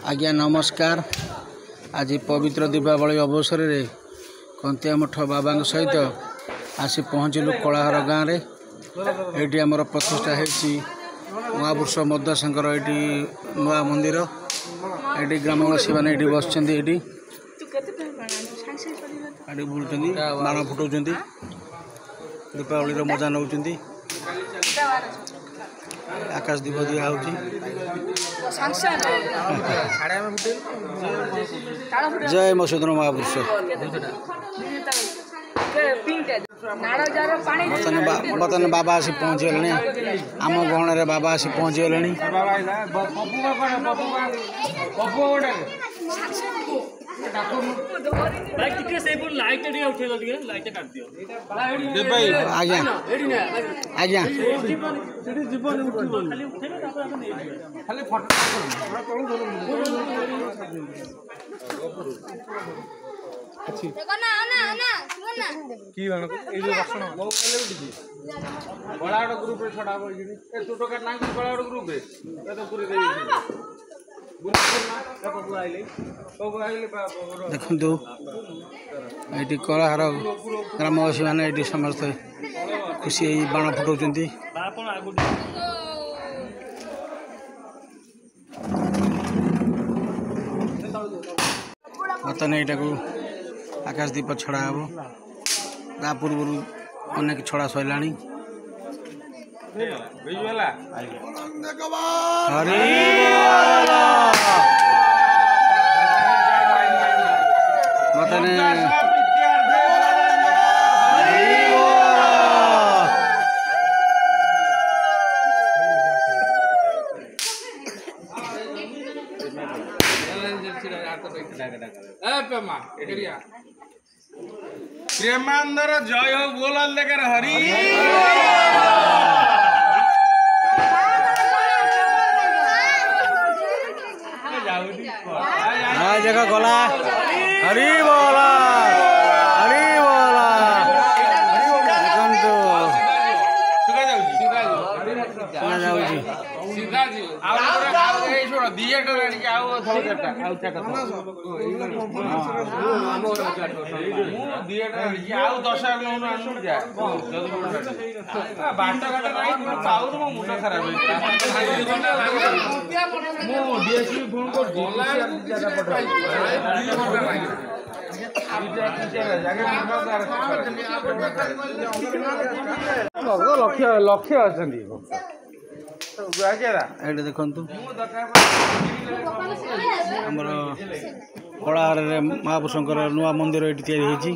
आज्ञा नमस्कार। आज पवित्र दीपावली अवसर में कंतिया मठ बाबा सहित आसी पहुँचलु कलाहार गाँव में। ये आमर प्रतिष्ठा होती महापुरुष मद्दाशंकर ये नुआ मंदिर। ये ग्रामवासी मैंने ये बस बुलूँ बाण फुटाऊँ दीपावली मजा नौ आकाश दीप दिया जय मधुसूदन महापुरुष। बर्तमान बाबा आसी पहुँची गले आम गहण बाबा आसी पहुँची गले। आज्ञा आज्ञा देखु ये कलाहार ग्रामवासी मैंने ये समस्त खुशी बाण फुटाऊँ। बर्तमान यहाँ को आकाश दीप छड़ा हम ता पूर्व अनेक छड़ा सरला। प्रेमांदर जय हो बोल लेकर हरी जगह गला हरी बोला हरी बोला लक्ष्य अच्छा देखु आमर कलाहार महापुरुषंकर नुआ मंदिर ये तैयारी।